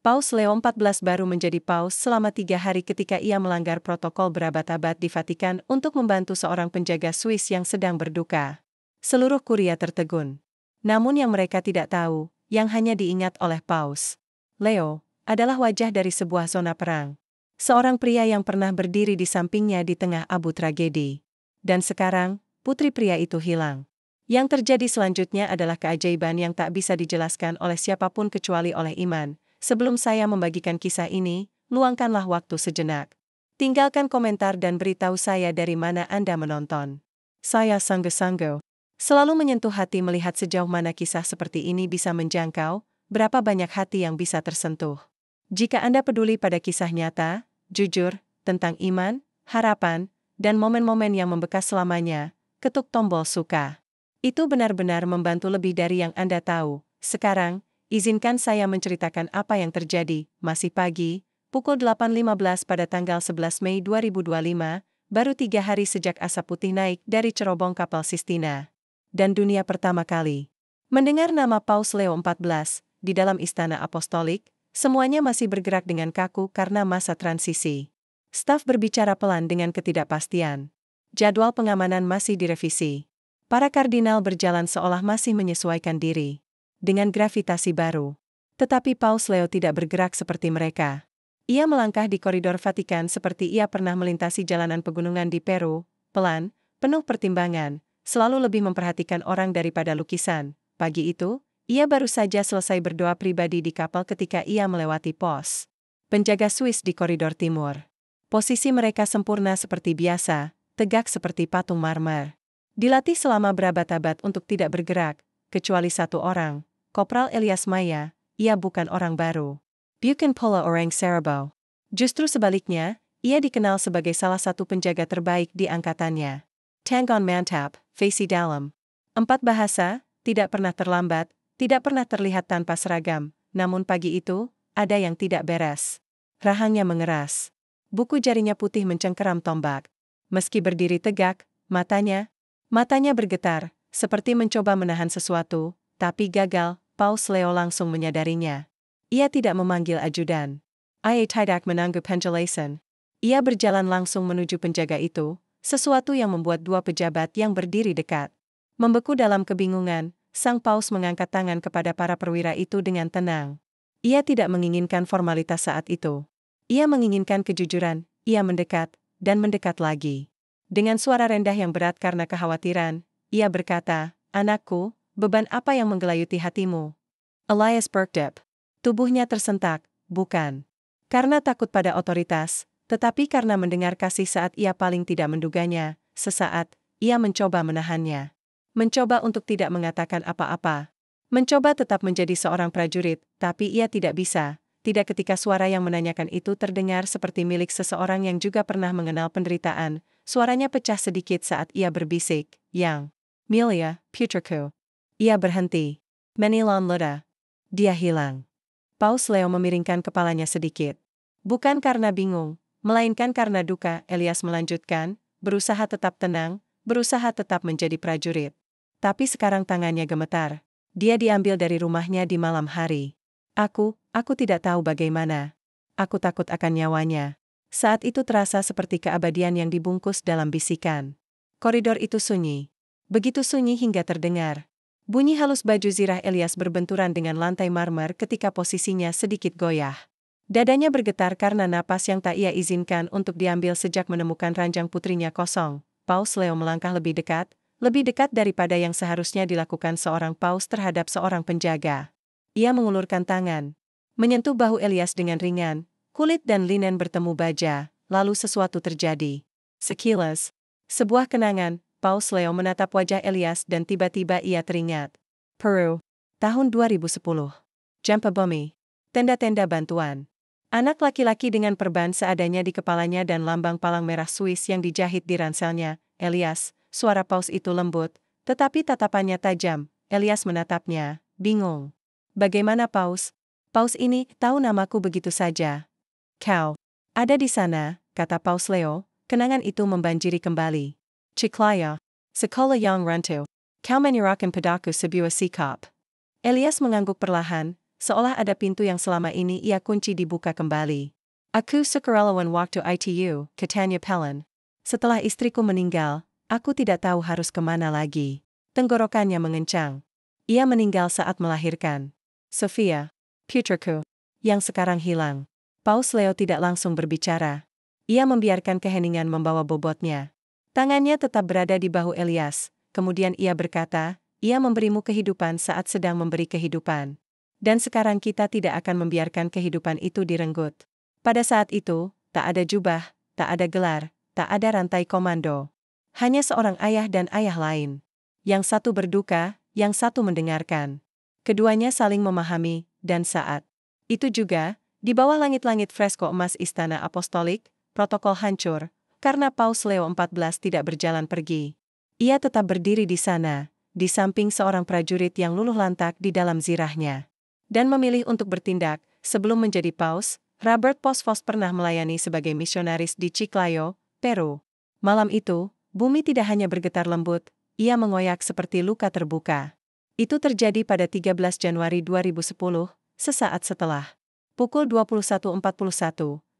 Paus Leo XIV baru menjadi paus selama 3 hari ketika ia melanggar protokol berabad-abad di Vatikan untuk membantu seorang penjaga Swiss yang sedang berduka. Seluruh kuria tertegun. Namun yang mereka tidak tahu, yang hanya diingat oleh Paus Leo, adalah wajah dari sebuah zona perang. Seorang pria yang pernah berdiri di sampingnya di tengah abu tragedi. Dan sekarang, putri pria itu hilang. Yang terjadi selanjutnya adalah keajaiban yang tak bisa dijelaskan oleh siapapun kecuali oleh iman. Sebelum saya membagikan kisah ini, luangkanlah waktu sejenak. Tinggalkan komentar dan beritahu saya dari mana Anda menonton. Saya sungguh-sungguh selalu menyentuh hati melihat sejauh mana kisah seperti ini bisa menjangkau, berapa banyak hati yang bisa tersentuh. Jika Anda peduli pada kisah nyata, jujur, tentang iman, harapan, dan momen-momen yang membekas selamanya, ketuk tombol suka. Itu benar-benar membantu lebih dari yang Anda tahu. Sekarang, izinkan saya menceritakan apa yang terjadi. Masih pagi, pukul 8.15 pada tanggal 11 Mei 2025, baru 3 hari sejak asap putih naik dari cerobong kapal Sistina. Dan dunia pertama kali mendengar nama Paus Leo XIV di dalam istana apostolik, semuanya masih bergerak dengan kaku karena masa transisi. Staf berbicara pelan dengan ketidakpastian. Jadwal pengamanan masih direvisi. Para kardinal berjalan seolah masih menyesuaikan diri dengan gravitasi baru. Tetapi Paus Leo tidak bergerak seperti mereka. Ia melangkah di koridor Vatikan seperti ia pernah melintasi jalanan pegunungan di Peru, pelan, penuh pertimbangan, selalu lebih memperhatikan orang daripada lukisan. Pagi itu, ia baru saja selesai berdoa pribadi di kapal ketika ia melewati pos penjaga Swiss di koridor timur. Posisi mereka sempurna seperti biasa, tegak seperti patung marmer. Dilatih selama berabad-abad untuk tidak bergerak, kecuali satu orang, Kopral Elias Maya, ia bukan orang baru. Bukan pula orang Serbo. Justru sebaliknya, ia dikenal sebagai salah satu penjaga terbaik di angkatannya. Tangon mantap, facie dalam. 4 bahasa, tidak pernah terlambat, tidak pernah terlihat tanpa seragam, namun pagi itu, ada yang tidak beres. Rahangnya mengeras. Buku jarinya putih mencengkeram tombak. Meski berdiri tegak, matanya bergetar, seperti mencoba menahan sesuatu, tapi gagal. Paus Leo langsung menyadarinya. Ia tidak memanggil ajudan. Ia tidak menunggu penjelasan. Ia berjalan langsung menuju penjaga itu, sesuatu yang membuat 2 pejabat yang berdiri dekat membeku dalam kebingungan. Sang Paus mengangkat tangan kepada para perwira itu dengan tenang. Ia tidak menginginkan formalitas saat itu. Ia menginginkan kejujuran. Ia mendekat, dan mendekat lagi. Dengan suara rendah yang berat karena kekhawatiran, ia berkata, "Anakku, beban apa yang menggelayuti hatimu?" Elias Bergdep. Tubuhnya tersentak, bukan karena takut pada otoritas, tetapi karena mendengar kasih saat ia paling tidak menduganya. Sesaat, ia mencoba menahannya. Mencoba untuk tidak mengatakan apa-apa. Mencoba tetap menjadi seorang prajurit, tapi ia tidak bisa. Tidak ketika suara yang menanyakan itu terdengar seperti milik seseorang yang juga pernah mengenal penderitaan. Suaranya pecah sedikit saat ia berbisik, "Yang Milia, putraku." Ia berhenti. Menilon Luda. Dia hilang. Paus Leo memiringkan kepalanya sedikit. Bukan karena bingung, melainkan karena duka. Elias melanjutkan, berusaha tetap tenang, berusaha tetap menjadi prajurit. Tapi sekarang tangannya gemetar. Dia diambil dari rumahnya di malam hari. Aku tidak tahu bagaimana. Aku takut akan nyawanya. Saat itu terasa seperti keabadian yang dibungkus dalam bisikan. Koridor itu sunyi. Begitu sunyi hingga terdengar bunyi halus baju zirah Elias berbenturan dengan lantai marmer ketika posisinya sedikit goyah. Dadanya bergetar karena napas yang tak ia izinkan untuk diambil sejak menemukan ranjang putrinya kosong. Paus Leo melangkah lebih dekat daripada yang seharusnya dilakukan seorang paus terhadap seorang penjaga. Ia mengulurkan tangan, menyentuh bahu Elias dengan ringan, kulit dan linen bertemu baja, lalu sesuatu terjadi. Sekilas, sebuah kenangan. Paus Leo menatap wajah Elias dan tiba-tiba ia teringat. Peru. Tahun 2010. Jampa Bumi. Tenda-tenda bantuan. Anak laki-laki dengan perban seadanya di kepalanya dan lambang palang merah Swiss yang dijahit di ranselnya. Elias, suara Paus itu lembut, tetapi tatapannya tajam. Elias menatapnya, bingung. Bagaimana Paus? Paus ini tahu namaku begitu saja. Kau ada di sana, kata Paus Leo, kenangan itu membanjiri kembali. Ciklaya, sekolah yang rantu, kau menyerahkan padaku sebuah sikap. Elias mengangguk perlahan, seolah ada pintu yang selama ini ia kunci dibuka kembali. Aku sukarelawan waktu ITU, katanya Pelin. Setelah istriku meninggal, aku tidak tahu harus kemana lagi. Tenggorokannya mengencang. Ia meninggal saat melahirkan. Sofia, putriku, yang sekarang hilang. Paus Leo tidak langsung berbicara. Ia membiarkan keheningan membawa bobotnya. Tangannya tetap berada di bahu Elias, kemudian ia berkata, ia memberimu kehidupan saat sedang memberi kehidupan. Dan sekarang kita tidak akan membiarkan kehidupan itu direnggut. Pada saat itu, tak ada jubah, tak ada gelar, tak ada rantai komando. Hanya seorang ayah dan ayah lain. Yang satu berduka, yang satu mendengarkan. Keduanya saling memahami, dan saat itu juga, di bawah langit-langit fresko emas Istana Apostolik, protokol hancur, karena Paus Leo XIV tidak berjalan pergi. Ia tetap berdiri di sana, di samping seorang prajurit yang luluh lantak di dalam zirahnya. Dan memilih untuk bertindak, sebelum menjadi Paus, Robert Posfos pernah melayani sebagai misionaris di Chiclayo, Peru. Malam itu, bumi tidak hanya bergetar lembut, ia mengoyak seperti luka terbuka. Itu terjadi pada 13 Januari 2010, sesaat setelah pukul 21.41,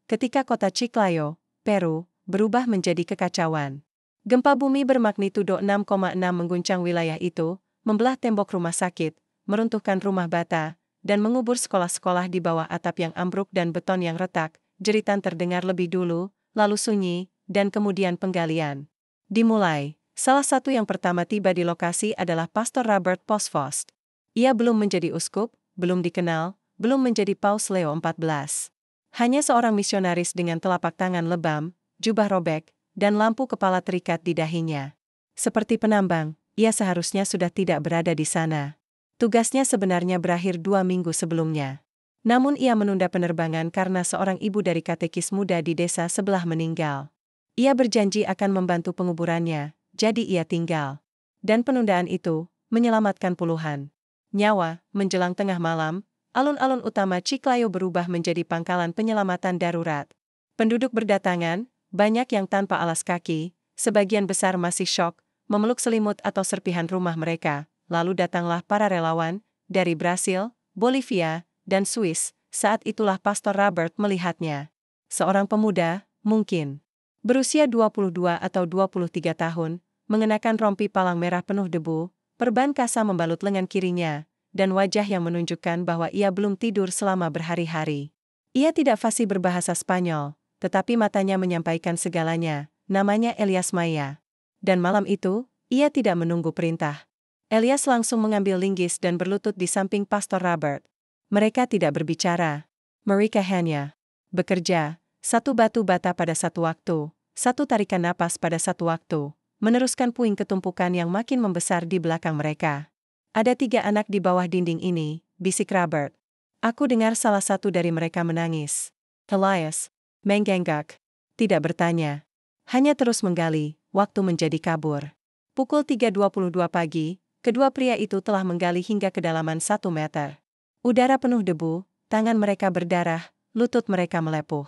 ketika kota Chiclayo, Peru, berubah menjadi kekacauan. Gempa bumi bermagnitudo 6,6 mengguncang wilayah itu, membelah tembok rumah sakit, meruntuhkan rumah bata, dan mengubur sekolah-sekolah di bawah atap yang ambruk dan beton yang retak. Jeritan terdengar lebih dulu, lalu sunyi, dan kemudian penggalian dimulai. Salah satu yang pertama tiba di lokasi adalah Pastor Robert Posfos. Ia belum menjadi uskup, belum dikenal, belum menjadi Paus Leo XIV. Hanya seorang misionaris dengan telapak tangan lebam, jubah robek, dan lampu kepala terikat di dahinya. Seperti penambang, ia seharusnya sudah tidak berada di sana. Tugasnya sebenarnya berakhir 2 minggu sebelumnya. Namun ia menunda penerbangan karena seorang ibu dari katekis muda di desa sebelah meninggal. Ia berjanji akan membantu penguburannya, jadi ia tinggal. Dan penundaan itu menyelamatkan puluhan nyawa. Menjelang tengah malam, alun-alun utama Chiclayo berubah menjadi pangkalan penyelamatan darurat. Penduduk berdatangan, banyak yang tanpa alas kaki, sebagian besar masih syok, memeluk selimut atau serpihan rumah mereka. Lalu datanglah para relawan, dari Brasil, Bolivia, dan Swiss. Saat itulah Pastor Robert melihatnya. Seorang pemuda, mungkin berusia 22 atau 23 tahun, mengenakan rompi palang merah penuh debu, perban kasa membalut lengan kirinya, dan wajah yang menunjukkan bahwa ia belum tidur selama berhari-hari. Ia tidak fasih berbahasa Spanyol, tetapi matanya menyampaikan segalanya. Namanya Elias Maya. Dan malam itu, ia tidak menunggu perintah. Elias langsung mengambil linggis dan berlutut di samping Pastor Robert. Mereka tidak berbicara. Mereka hanya bekerja, satu batu bata pada satu waktu, satu tarikan napas pada satu waktu, meneruskan puing ketumpukan yang makin membesar di belakang mereka. Ada 3 anak di bawah dinding ini, bisik Robert. Aku dengar salah satu dari mereka menangis. Elias menggenggak, tidak bertanya. Hanya terus menggali, waktu menjadi kabur. Pukul 3.22 pagi, kedua pria itu telah menggali hingga kedalaman 1 meter. Udara penuh debu, tangan mereka berdarah, lutut mereka melepuh.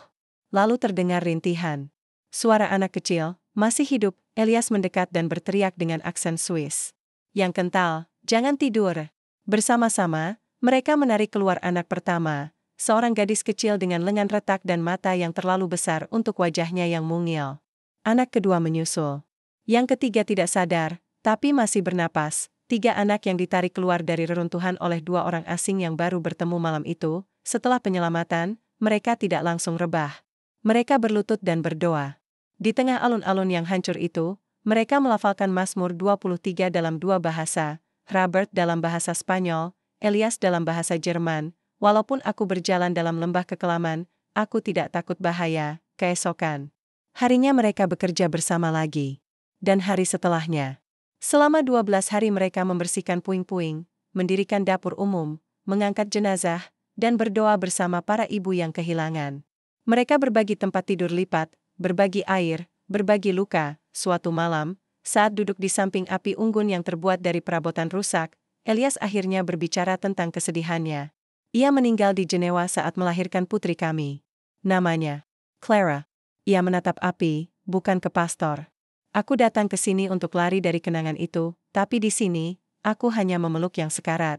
Lalu terdengar rintihan. Suara anak kecil, masih hidup. Elias mendekat dan berteriak dengan aksen Swiss yang kental, jangan tidur. Bersama-sama, mereka menarik keluar anak pertama, seorang gadis kecil dengan lengan retak dan mata yang terlalu besar untuk wajahnya yang mungil. Anak kedua menyusul. Yang ketiga tidak sadar, tapi masih bernapas. 3 anak yang ditarik keluar dari reruntuhan oleh 2 orang asing yang baru bertemu malam itu. Setelah penyelamatan, mereka tidak langsung rebah. Mereka berlutut dan berdoa. Di tengah alun-alun yang hancur itu, mereka melafalkan Mazmur 23 dalam 2 bahasa, Robert dalam bahasa Spanyol, Elias dalam bahasa Jerman. Walaupun aku berjalan dalam lembah kekelaman, aku tidak takut bahaya. Keesokan harinya mereka bekerja bersama lagi. Dan hari setelahnya. Selama 12 hari mereka membersihkan puing-puing, mendirikan dapur umum, mengangkat jenazah, dan berdoa bersama para ibu yang kehilangan. Mereka berbagi tempat tidur lipat, berbagi air, berbagi luka. Suatu malam, saat duduk di samping api unggun yang terbuat dari perabotan rusak, Elias akhirnya berbicara tentang kesedihannya. Ia meninggal di Jenewa saat melahirkan putri kami. Namanya Clara. Ia menatap api, bukan ke pastor. Aku datang ke sini untuk lari dari kenangan itu, tapi di sini, aku hanya memeluk yang sekarat.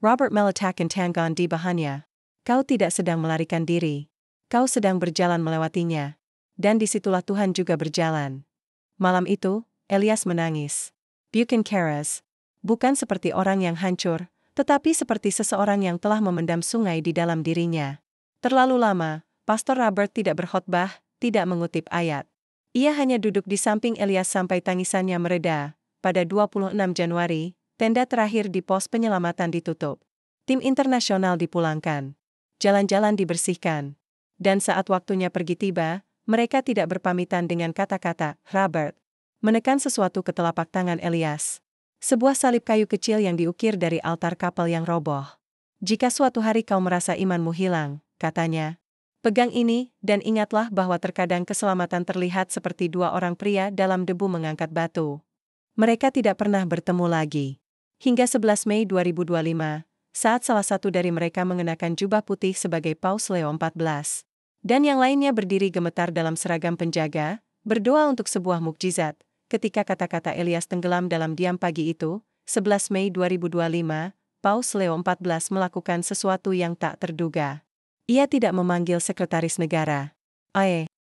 Robert meletakkan tangan di bahannya. Kau tidak sedang melarikan diri. Kau sedang berjalan melewatinya. Dan disitulah Tuhan juga berjalan. Malam itu, Elias menangis. Bukan keras. Bukan seperti orang yang hancur, tetapi seperti seseorang yang telah memendam sungai di dalam dirinya. Terlalu lama, Pastor Robert tidak berkhotbah, tidak mengutip ayat. Ia hanya duduk di samping Elias sampai tangisannya mereda. Pada 26 Januari, tenda terakhir di pos penyelamatan ditutup. Tim internasional dipulangkan. Jalan-jalan dibersihkan. Dan saat waktunya pergi tiba, mereka tidak berpamitan dengan kata-kata, Robert. Menekan sesuatu ke telapak tangan Elias. Sebuah salib kayu kecil yang diukir dari altar kapel yang roboh. Jika suatu hari kau merasa imanmu hilang, katanya, pegang ini, dan ingatlah bahwa terkadang keselamatan terlihat seperti dua orang pria dalam debu mengangkat batu. Mereka tidak pernah bertemu lagi. Hingga 11 Mei 2025, saat salah satu dari mereka mengenakan jubah putih sebagai Paus Leo XIV. Dan yang lainnya berdiri gemetar dalam seragam penjaga, berdoa untuk sebuah mukjizat. Ketika kata-kata Elias tenggelam dalam diam pagi itu, 11 Mei 2025, Paus Leo XIV melakukan sesuatu yang tak terduga. Ia tidak memanggil sekretaris negara.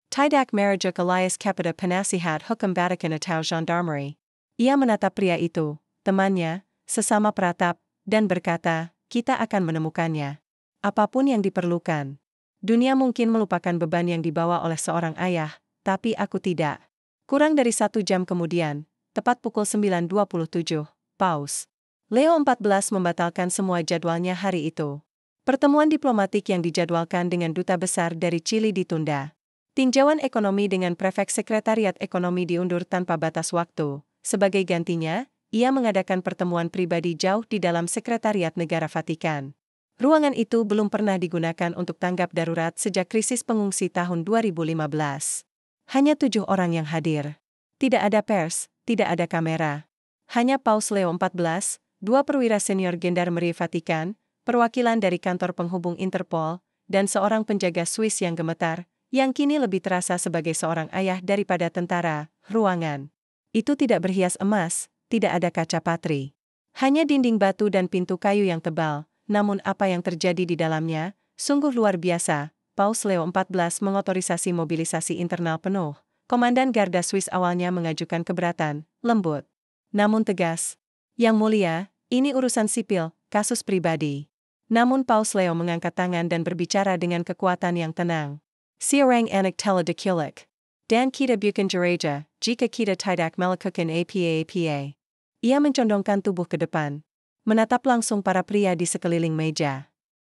Tidak merujuk Elias kepada penasihat hukum Vatikan atau gendarmerie. Ia menatap pria itu, temannya, sesama peratap, dan berkata, kita akan menemukannya. Apapun yang diperlukan. Dunia mungkin melupakan beban yang dibawa oleh seorang ayah, tapi aku tidak. Kurang dari 1 jam kemudian, tepat pukul 9.27, Paus Leo XIV membatalkan semua jadwalnya hari itu. Pertemuan diplomatik yang dijadwalkan dengan duta besar dari Chili ditunda. Tinjauan ekonomi dengan prefek sekretariat ekonomi diundur tanpa batas waktu. Sebagai gantinya, ia mengadakan pertemuan pribadi jauh di dalam sekretariat negara Vatikan. Ruangan itu belum pernah digunakan untuk tanggap darurat sejak krisis pengungsi tahun 2015. Hanya 7 orang yang hadir. Tidak ada pers, tidak ada kamera. Hanya Paus Leo XIV, 2 perwira senior gendarmerie Vatikan, perwakilan dari kantor penghubung Interpol, dan seorang penjaga Swiss yang gemetar, yang kini lebih terasa sebagai seorang ayah daripada tentara. Ruangan itu tidak berhias emas, tidak ada kaca patri. Hanya dinding batu dan pintu kayu yang tebal, namun apa yang terjadi di dalamnya, sungguh luar biasa. Paus Leo XIV mengotorisasi mobilisasi internal penuh. Komandan Garda Swiss awalnya mengajukan keberatan, lembut, namun tegas. Yang mulia, ini urusan sipil, kasus pribadi. Namun Paus Leo mengangkat tangan dan berbicara dengan kekuatan yang tenang. Seorang anak teledekilik. Dan kita bukan gereja, jika kita tidak melakukan apa-apa. Ia mencondongkan tubuh ke depan, menatap langsung para pria di sekeliling meja.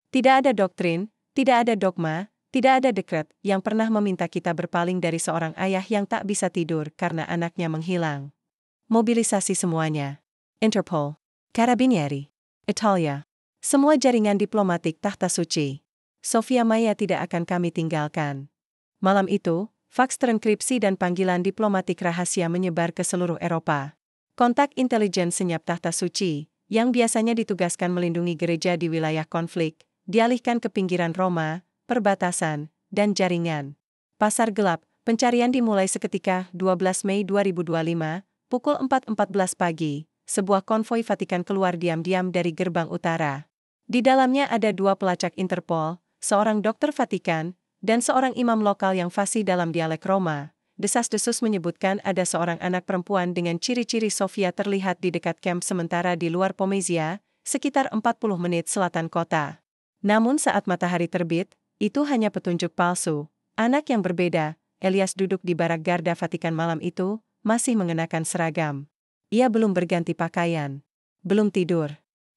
Tidak ada doktrin, tidak ada dogma, tidak ada dekret yang pernah meminta kita berpaling dari seorang ayah yang tak bisa tidur karena anaknya menghilang. Mobilisasi semuanya. Interpol, Carabinieri, Italia, semua jaringan diplomatik tahta suci. Sofia Maya tidak akan kami tinggalkan. Malam itu, faks terenkripsi dan panggilan diplomatik rahasia menyebar ke seluruh Eropa. Kontak intelijen senyap tahta suci, yang biasanya ditugaskan melindungi gereja di wilayah konflik, dialihkan ke pinggiran Roma, perbatasan, dan jaringan. Pasar gelap, pencarian dimulai seketika 12 Mei 2025, pukul 4.14 pagi, sebuah konvoi Vatikan keluar diam-diam dari gerbang utara. Di dalamnya ada 2 pelacak Interpol, seorang dokter Vatikan, dan seorang imam lokal yang fasih dalam dialek Roma. Desas-desus menyebutkan ada seorang anak perempuan dengan ciri-ciri Sofia terlihat di dekat kamp sementara di luar Pomezia, sekitar 40 menit selatan kota. Namun saat matahari terbit, itu hanya petunjuk palsu. Anak yang berbeda, Elias duduk di barak Garda Vatikan malam itu, masih mengenakan seragam. Ia belum berganti pakaian. Belum tidur.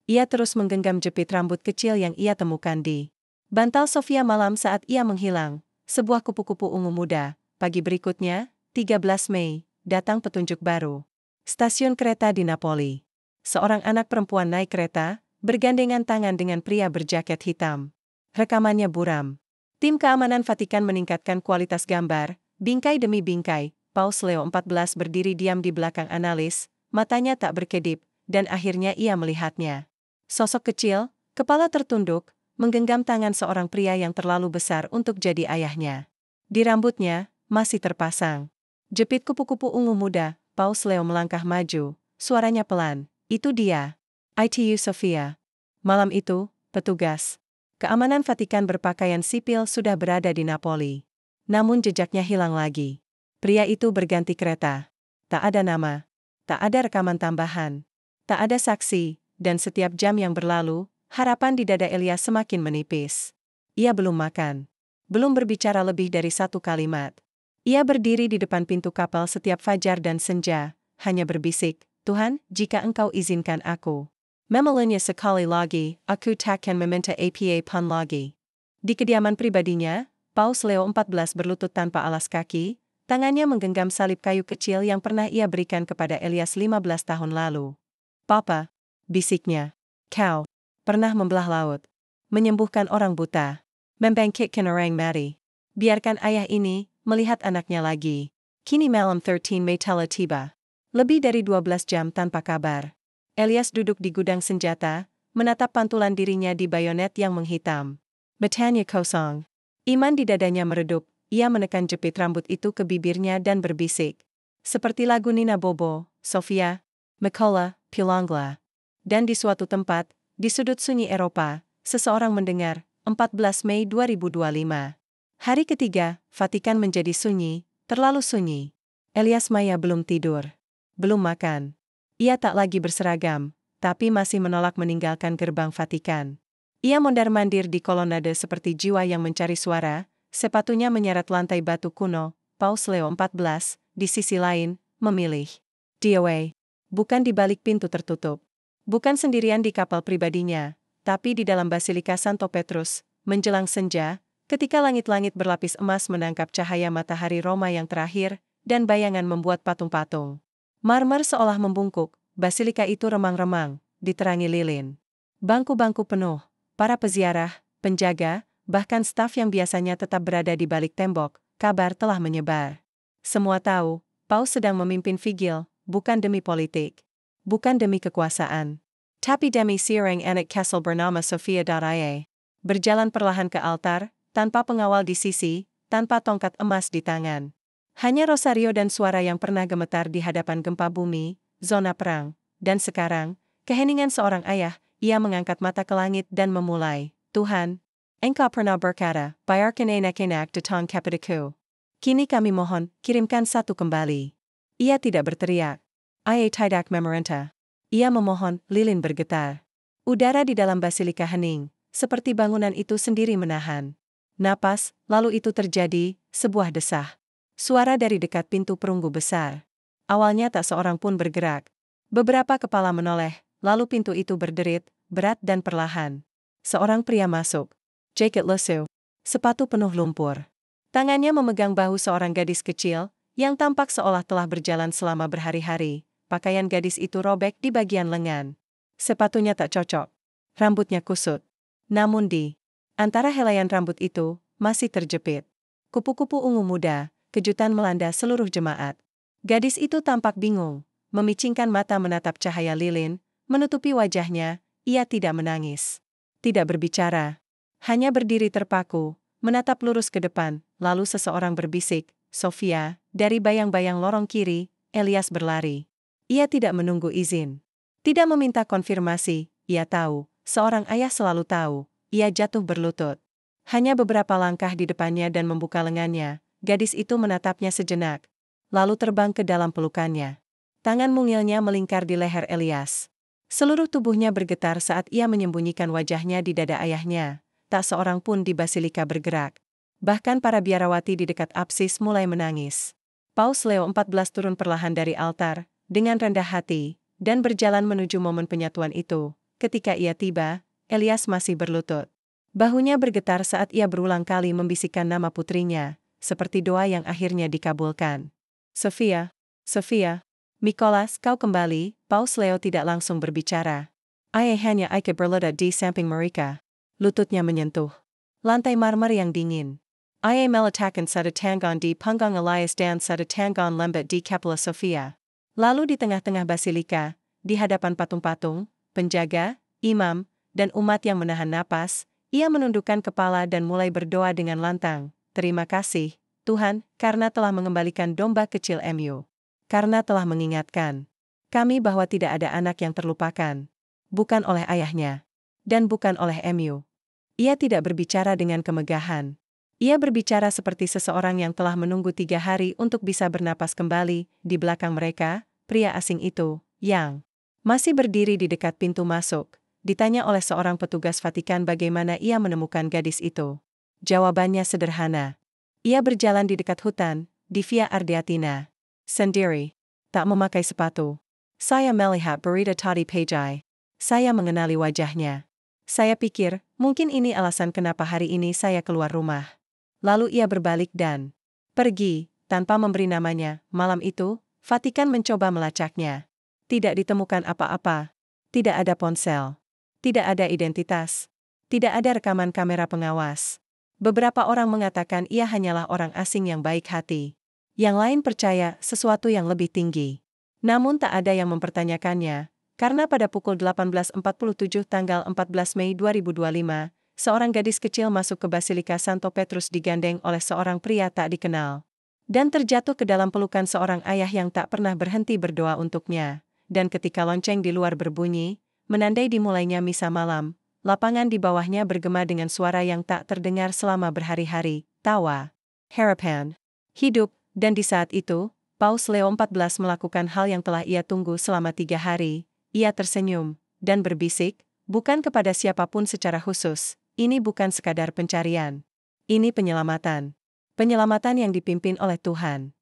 Ia terus menggenggam jepit rambut kecil yang ia temukan di bantal Sofia malam saat ia menghilang, sebuah kupu-kupu ungu muda. Pagi berikutnya, 13 Mei, datang petunjuk baru. Stasiun kereta di Napoli. Seorang anak perempuan naik kereta, bergandengan tangan dengan pria berjaket hitam. Rekamannya buram. Tim keamanan Vatikan meningkatkan kualitas gambar, bingkai demi bingkai. Paus Leo XIV berdiri diam di belakang analis, matanya tak berkedip, dan akhirnya ia melihatnya. Sosok kecil, kepala tertunduk, menggenggam tangan seorang pria yang terlalu besar untuk jadi ayahnya. Di rambutnya, masih terpasang jepit kupu-kupu ungu muda. Paus Leo melangkah maju, suaranya pelan, itu dia. Itu Sofia. Malam itu, petugas keamanan Vatikan berpakaian sipil sudah berada di Napoli. Namun jejaknya hilang lagi. Pria itu berganti kereta. Tak ada nama. Tak ada rekaman tambahan. Tak ada saksi, dan setiap jam yang berlalu, harapan di dada Elias semakin menipis. Ia belum makan. Belum berbicara lebih dari satu kalimat. Ia berdiri di depan pintu kapal setiap fajar dan senja, hanya berbisik, "Tuhan, jika Engkau izinkan aku memelinya sekali lagi, aku takkan meminta apa pun lagi." Di kediaman pribadinya, Paus Leo XIV berlutut tanpa alas kaki, tangannya menggenggam salib kayu kecil yang pernah ia berikan kepada Elias 15 tahun lalu. "Papa," bisiknya, "kau pernah membelah laut, menyembuhkan orang buta, membangkitkan orang mati. Biarkan ayah ini melihat anaknya lagi." Kini malam 13 Mei telah tiba. Lebih dari 12 jam tanpa kabar. Elias duduk di gudang senjata, menatap pantulan dirinya di bayonet yang menghitam. Matanya kosong. Iman di dadanya meredup, ia menekan jepit rambut itu ke bibirnya dan berbisik. Seperti lagu Nina Bobo, Sofia, Mikola, Pilangla. Dan di suatu tempat, di sudut sunyi Eropa, seseorang mendengar, 14 Mei 2025. Hari ketiga, Vatikan menjadi sunyi, terlalu sunyi. Elias Maya belum tidur. Belum makan. Ia tak lagi berseragam, tapi masih menolak meninggalkan gerbang Vatikan. Ia mondar-mandir di kolonade seperti jiwa yang mencari suara, sepatunya menyeret lantai batu kuno. Paus Leo XIV, di sisi lain, memilih DOA. Bukan di balik pintu tertutup. Bukan sendirian di kapal pribadinya, tapi di dalam Basilika Santo Petrus, menjelang senja, ketika langit-langit berlapis emas menangkap cahaya matahari Roma yang terakhir, dan bayangan membuat patung-patung marmer seolah membungkuk, basilika itu remang-remang, diterangi lilin. Bangku-bangku penuh, para peziarah, penjaga, bahkan staf yang biasanya tetap berada di balik tembok, kabar telah menyebar. Semua tahu, Paus sedang memimpin vigil, bukan demi politik. Bukan demi kekuasaan. Tapi demi seorang anak Kessel bernama Sofia Daraye. Berjalan perlahan ke altar, tanpa pengawal di sisi, tanpa tongkat emas di tangan. Hanya rosario dan suara yang pernah gemetar di hadapan gempa bumi, zona perang, dan sekarang, keheningan seorang ayah, ia mengangkat mata ke langit dan memulai, "Tuhan, Engkau pernah berkata, bayarkan anak-anak datang kepadaku. Kini kami mohon, kirimkan satu kembali." Ia tidak berteriak. Ia tidak memerintah. Ia memohon, lilin bergetar. Udara di dalam basilika hening, seperti bangunan itu sendiri menahan napas, lalu itu terjadi, sebuah desah. Suara dari dekat pintu perunggu besar. Awalnya tak seorang pun bergerak. Beberapa kepala menoleh, lalu pintu itu berderit, berat dan perlahan. Seorang pria masuk. Jaket lesu. Sepatu penuh lumpur. Tangannya memegang bahu seorang gadis kecil, yang tampak seolah telah berjalan selama berhari-hari. Pakaian gadis itu robek di bagian lengan. Sepatunya tak cocok. Rambutnya kusut. Namun di antara helaian rambut itu, masih terjepit kupu-kupu ungu muda. Kejutan melanda seluruh jemaat. Gadis itu tampak bingung, memicingkan mata menatap cahaya lilin, menutupi wajahnya, ia tidak menangis. Tidak berbicara. Hanya berdiri terpaku, menatap lurus ke depan, lalu seseorang berbisik, "Sofia." Dari bayang-bayang lorong kiri, Elias berlari. Ia tidak menunggu izin. Tidak meminta konfirmasi, ia tahu, seorang ayah selalu tahu, ia jatuh berlutut. Hanya beberapa langkah di depannya dan membuka lengannya. Gadis itu menatapnya sejenak, lalu terbang ke dalam pelukannya. Tangan mungilnya melingkar di leher Elias. Seluruh tubuhnya bergetar saat ia menyembunyikan wajahnya di dada ayahnya. Tak seorang pun di basilika bergerak. Bahkan para biarawati di dekat apsis mulai menangis. Paus Leo XIV turun perlahan dari altar, dengan rendah hati, dan berjalan menuju momen penyatuan itu. Ketika ia tiba, Elias masih berlutut. Bahunya bergetar saat ia berulang kali membisikkan nama putrinya. Seperti doa yang akhirnya dikabulkan. "Sofia, Sofia, Mikolas, kau kembali." Paus Leo tidak langsung berbicara. "Ia hanya ikut berlutut di samping mereka." Lututnya menyentuh lantai marmer yang dingin. "Ia meletakkan satu tangan di punggung Elias dan satu tangan lembut di kepala Sofia." Lalu di tengah-tengah basilika, di hadapan patung-patung, penjaga, imam, dan umat yang menahan napas, ia menundukkan kepala dan mulai berdoa dengan lantang. "Terima kasih, Tuhan, karena telah mengembalikan domba kecil MU. Karena telah mengingatkan kami bahwa tidak ada anak yang terlupakan. Bukan oleh ayahnya. dan bukan oleh MU. Ia tidak berbicara dengan kemegahan. Ia berbicara seperti seseorang yang telah menunggu 3 hari untuk bisa bernapas kembali. Di belakang mereka, pria asing itu, yang masih berdiri di dekat pintu masuk, ditanya oleh seorang petugas Vatikan bagaimana ia menemukan gadis itu. Jawabannya sederhana. Ia berjalan di dekat hutan, di Via Ardeatina. Sendiri. Tak memakai sepatu. Saya melihat berita tadi pagi. Saya mengenali wajahnya. Saya pikir, mungkin ini alasan kenapa hari ini saya keluar rumah. Lalu ia berbalik dan pergi, tanpa memberi namanya. Malam itu, Vatikan mencoba melacaknya. Tidak ditemukan apa-apa. Tidak ada ponsel. Tidak ada identitas. Tidak ada rekaman kamera pengawas. Beberapa orang mengatakan ia hanyalah orang asing yang baik hati. Yang lain percaya sesuatu yang lebih tinggi. Namun tak ada yang mempertanyakannya, karena pada pukul 18.47 tanggal 14 Mei 2025, seorang gadis kecil masuk ke Basilika Santo Petrus digandeng oleh seorang pria tak dikenal. Dan terjatuh ke dalam pelukan seorang ayah yang tak pernah berhenti berdoa untuknya. Dan ketika lonceng di luar berbunyi, menandai dimulainya misa malam, lapangan di bawahnya bergema dengan suara yang tak terdengar selama berhari-hari, tawa, harapan, hidup, dan di saat itu, Paus Leo XIV melakukan hal yang telah ia tunggu selama 3 hari, ia tersenyum, dan berbisik, bukan kepada siapapun secara khusus. Ini bukan sekadar pencarian. Ini penyelamatan. Penyelamatan yang dipimpin oleh Tuhan.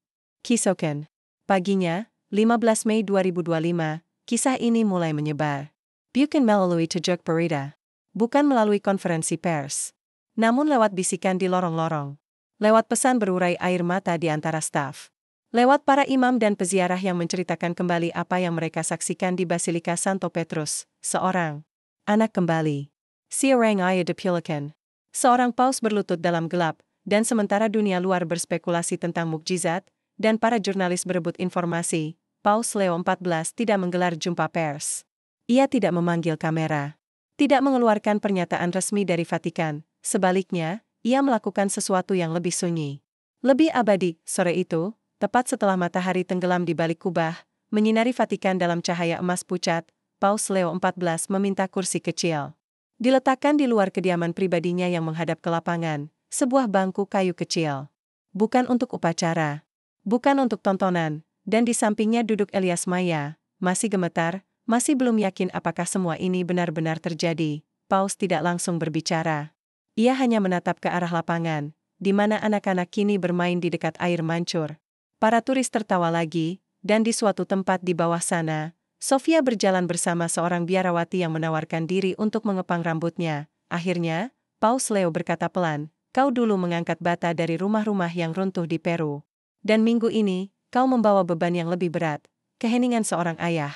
Kisoken. Paginya, 15 Mei 2025, kisah ini mulai menyebar. Bukan melalui tajuk berita. Bukan melalui konferensi pers. Namun lewat bisikan di lorong-lorong. Lewat pesan berurai air mata di antara staf. Lewat para imam dan peziarah yang menceritakan kembali apa yang mereka saksikan di Basilika Santo Petrus, seorang anak kembali. Seorang ayah dipulihkan. Seorang paus berlutut dalam gelap, dan sementara dunia luar berspekulasi tentang mukjizat, dan para jurnalis berebut informasi, Paus Leo XIV tidak menggelar jumpa pers. Ia tidak memanggil kamera. Tidak mengeluarkan pernyataan resmi dari Vatikan, sebaliknya, ia melakukan sesuatu yang lebih sunyi. Lebih abadi, sore itu, tepat setelah matahari tenggelam di balik kubah, menyinari Vatikan dalam cahaya emas pucat, Paus Leo XIV meminta kursi kecil. Diletakkan di luar kediaman pribadinya yang menghadap ke lapangan, sebuah bangku kayu kecil. Bukan untuk upacara. Bukan untuk tontonan, dan di sampingnya duduk Elias Maya, masih gemetar, masih belum yakin apakah semua ini benar-benar terjadi. Paus tidak langsung berbicara. Ia hanya menatap ke arah lapangan, di mana anak-anak kini bermain di dekat air mancur. Para turis tertawa lagi, dan di suatu tempat di bawah sana, Sofia berjalan bersama seorang biarawati yang menawarkan diri untuk mengepang rambutnya. Akhirnya, Paus Leo berkata pelan, "Kau dulu mengangkat bata dari rumah-rumah yang runtuh di Peru. Dan minggu ini, kau membawa beban yang lebih berat, keheningan seorang ayah."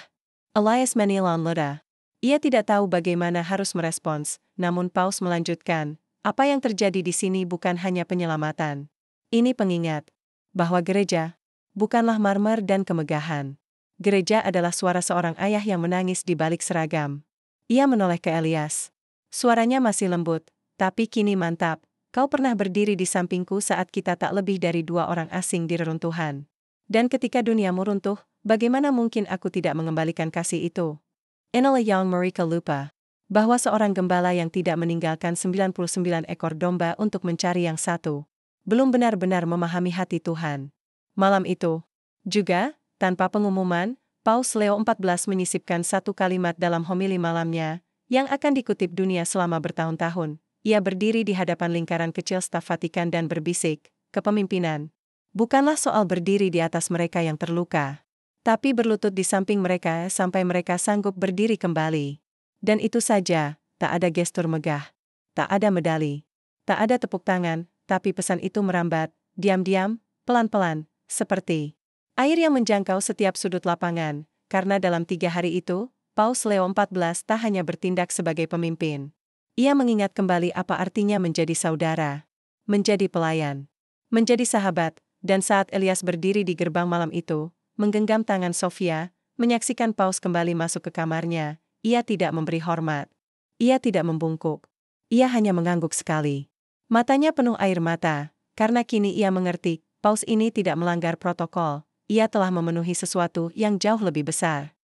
Elias menilai Leda. Ia tidak tahu bagaimana harus merespons, namun Paus melanjutkan, "Apa yang terjadi di sini bukan hanya penyelamatan. Ini pengingat bahwa gereja bukanlah marmer dan kemegahan. Gereja adalah suara seorang ayah yang menangis di balik seragam." Ia menoleh ke Elias. Suaranya masih lembut, tapi kini mantap. "Kau pernah berdiri di sampingku saat kita tak lebih dari 2 orang asing di reruntuhan. Dan ketika duniamu runtuh, bagaimana mungkin aku tidak mengembalikan kasih itu?" Inilah yang mereka lupa. Bahwa seorang gembala yang tidak meninggalkan 99 ekor domba untuk mencari yang satu, belum benar-benar memahami hati Tuhan. Malam itu, juga, tanpa pengumuman, Paus Leo XIV menyisipkan satu kalimat dalam homili malamnya, yang akan dikutip dunia selama bertahun-tahun. Ia berdiri di hadapan lingkaran kecil staf Vatikan dan berbisik, "Kepemimpinan bukanlah soal berdiri di atas mereka yang terluka, tapi berlutut di samping mereka sampai mereka sanggup berdiri kembali." Dan itu saja, tak ada gestur megah, tak ada medali, tak ada tepuk tangan, tapi pesan itu merambat, diam-diam, pelan-pelan, seperti air yang menjangkau setiap sudut lapangan, karena dalam 3 hari itu, Paus Leo XIV tak hanya bertindak sebagai pemimpin. Ia mengingat kembali apa artinya menjadi saudara, menjadi pelayan, menjadi sahabat, dan saat Elias berdiri di gerbang malam itu, menggenggam tangan Sofia, menyaksikan Paus kembali masuk ke kamarnya, ia tidak memberi hormat. Ia tidak membungkuk. Ia hanya mengangguk sekali. Matanya penuh air mata, karena kini ia mengerti, Paus ini tidak melanggar protokol. Ia telah memenuhi sesuatu yang jauh lebih besar.